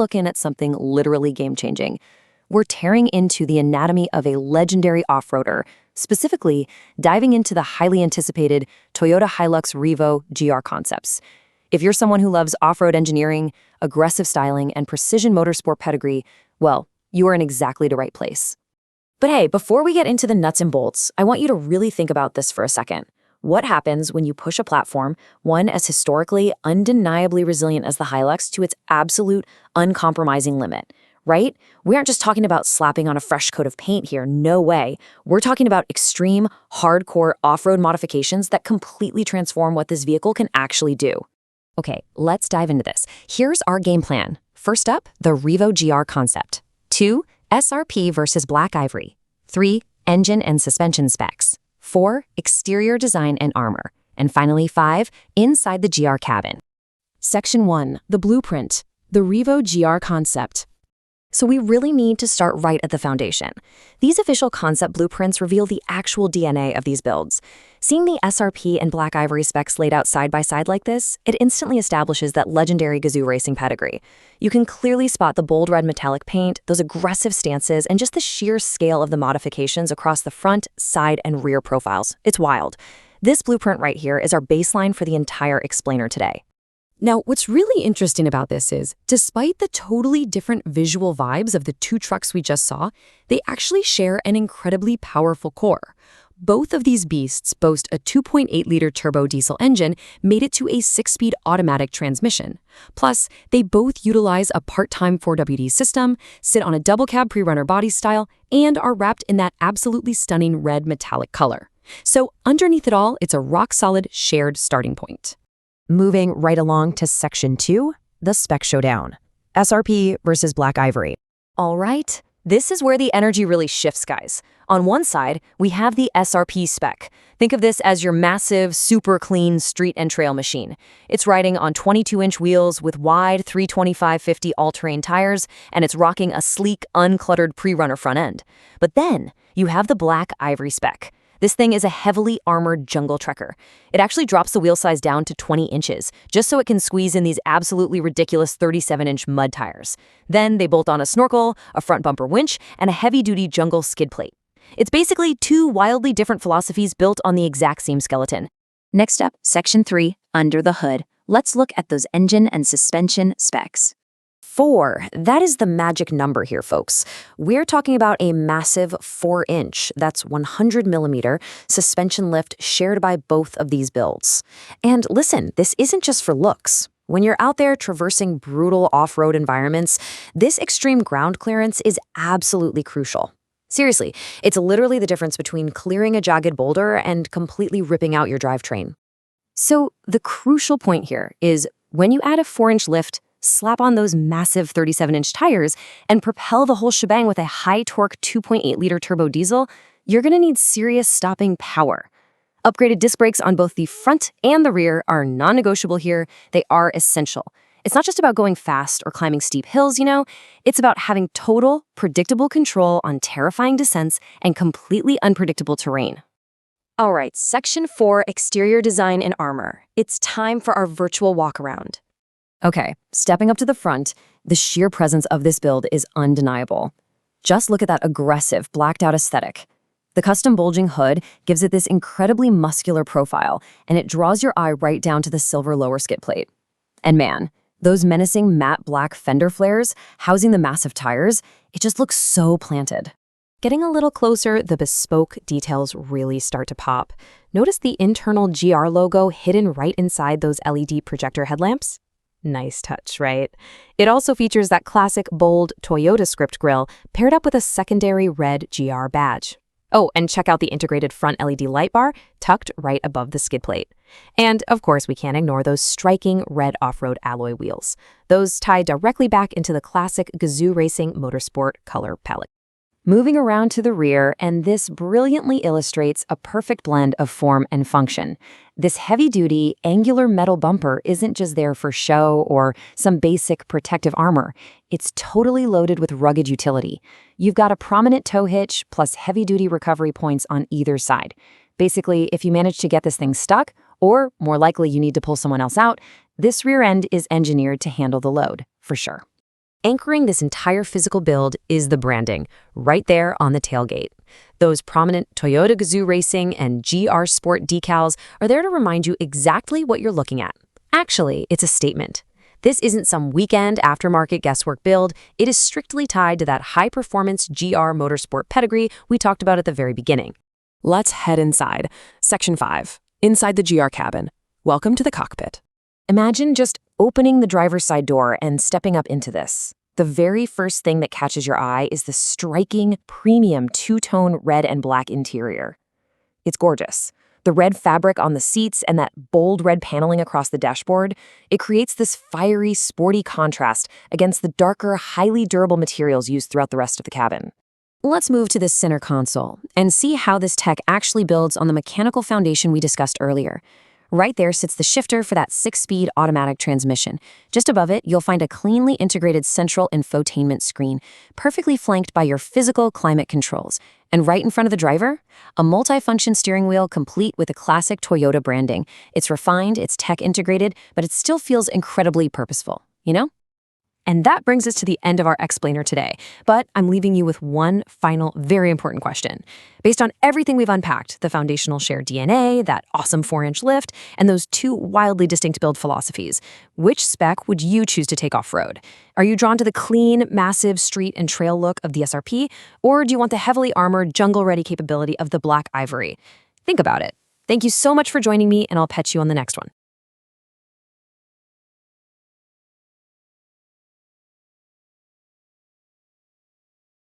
looking at something literally game-changing. We're tearing into the anatomy of a legendary off-roader, specifically diving into the highly anticipated Toyota Hilux Revo GR concepts. If you're someone who loves off-road engineering, aggressive styling, and precision motorsport pedigree, well, you are in exactly the right place. But hey, before we get into the nuts and bolts, I want you to really think about this for a second. What happens when you push a platform, one as historically, undeniably resilient as the Hilux, to its absolute, uncompromising limit, right? We aren't just talking about slapping on a fresh coat of paint here, no way. We're talking about extreme, hardcore off-road modifications that completely transform what this vehicle can actually do. Okay, let's dive into this. Here's our game plan. First up, the Revo GR concept. 2, SRP versus Black Ivory. 3, engine and suspension specs. 4, exterior design and armor. And finally 5, inside the GR cabin. Section 1, the blueprint, the Revo GR concept. So we really need to start right at the foundation. These official concept blueprints reveal the actual DNA of these builds. Seeing the SRP and Black Ivory specs laid out side by side like this, it instantly establishes that legendary Gazoo racing pedigree. You can clearly spot the bold red metallic paint, those aggressive stances, and just the sheer scale of the modifications across the front, side, and rear profiles. It's wild. This blueprint right here is our baseline for the entire explainer today. Now, what's really interesting about this is, despite the totally different visual vibes of the two trucks we just saw, they actually share an incredibly powerful core. Both of these beasts boast a 2.8-liter turbo diesel engine mated to a 6-speed automatic transmission. Plus, they both utilize a part-time 4WD system, sit on a double-cab pre-runner body style, and are wrapped in that absolutely stunning red metallic color. So underneath it all, it's a rock-solid shared starting point. Moving right along to Section 2, the spec showdown. SRP versus Black Ivory. All right, this is where the energy really shifts, guys. On one side, we have the SRP spec. Think of this as your massive, super clean street and trail machine. It's riding on 22-inch wheels with wide 325/50 all-terrain tires, and it's rocking a sleek, uncluttered pre-runner front end. But then, you have the Black Ivory spec. This thing is a heavily armored jungle trekker. It actually drops the wheel size down to 20 inches, just so it can squeeze in these absolutely ridiculous 37-inch mud tires. Then they bolt on a snorkel, a front bumper winch, and a heavy-duty jungle skid plate. It's basically two wildly different philosophies built on the exact same skeleton. Next up, Section 3, under the hood. Let's look at those engine and suspension specs. 4. That is the magic number here, folks. We're talking about a massive 4-inch, that's 100mm, suspension lift shared by both of these builds. And listen, this isn't just for looks. When you're out there traversing brutal off-road environments, this extreme ground clearance is absolutely crucial. Seriously, it's literally the difference between clearing a jagged boulder and completely ripping out your drivetrain. So the crucial point here is when you add a 4-inch lift, slap on those massive 37-inch tires, and propel the whole shebang with a high-torque 2.8-liter turbo diesel, you're going to need serious stopping power. Upgraded disc brakes on both the front and the rear are non-negotiable here. They are essential. It's not just about going fast or climbing steep hills, you know. It's about having total, predictable control on terrifying descents and completely unpredictable terrain. All right, Section 4, exterior design and armor. It's time for our virtual walk-around. Okay, stepping up to the front, the sheer presence of this build is undeniable. Just look at that aggressive, blacked-out aesthetic. The custom bulging hood gives it this incredibly muscular profile, and it draws your eye right down to the silver lower skid plate. And man, those menacing matte black fender flares housing the massive tires, it just looks so planted. Getting a little closer, the bespoke details really start to pop. Notice the internal GR logo hidden right inside those LED projector headlamps? Nice touch, right? It also features that classic bold Toyota script grille paired up with a secondary red GR badge. Oh, and check out the integrated front LED light bar tucked right above the skid plate. And of course, we can't ignore those striking red off-road alloy wheels. Those tie directly back into the classic Gazoo Racing Motorsport color palette. Moving around to the rear, and this brilliantly illustrates a perfect blend of form and function. This heavy-duty, angular metal bumper isn't just there for show or some basic protective armor. It's totally loaded with rugged utility. You've got a prominent tow hitch plus heavy-duty recovery points on either side. Basically, if you manage to get this thing stuck, or more likely you need to pull someone else out, this rear end is engineered to handle the load, for sure. Anchoring this entire physical build is the branding, right there on the tailgate. Those prominent Toyota Gazoo Racing and GR Sport decals are there to remind you exactly what you're looking at. Actually, it's a statement. This isn't some weekend aftermarket guesswork build. It is strictly tied to that high-performance GR Motorsport pedigree we talked about at the very beginning. Let's head inside. Section 5. Inside the GR cabin. Welcome to the cockpit. Imagine just opening the driver's side door and stepping up into this. The very first thing that catches your eye is the striking, premium two-tone red and black interior. It's gorgeous. The red fabric on the seats and that bold red paneling across the dashboard, it creates this fiery, sporty contrast against the darker, highly durable materials used throughout the rest of the cabin. Let's move to this center console and see how this tech actually builds on the mechanical foundation we discussed earlier. Right there sits the shifter for that 6-speed automatic transmission. Just above it, you'll find a cleanly integrated central infotainment screen, perfectly flanked by your physical climate controls. And right in front of the driver, a multi-function steering wheel complete with the classic Toyota branding. It's refined, it's tech integrated, but it still feels incredibly purposeful, you know? And that brings us to the end of our explainer today. But I'm leaving you with one final, very important question. Based on everything we've unpacked, the foundational shared DNA, that awesome 4-inch lift, and those two wildly distinct build philosophies, which spec would you choose to take off-road? Are you drawn to the clean, massive street and trail look of the SRP, or do you want the heavily armored, jungle-ready capability of the Black Ivory? Think about it. Thank you so much for joining me, and I'll catch you on the next one.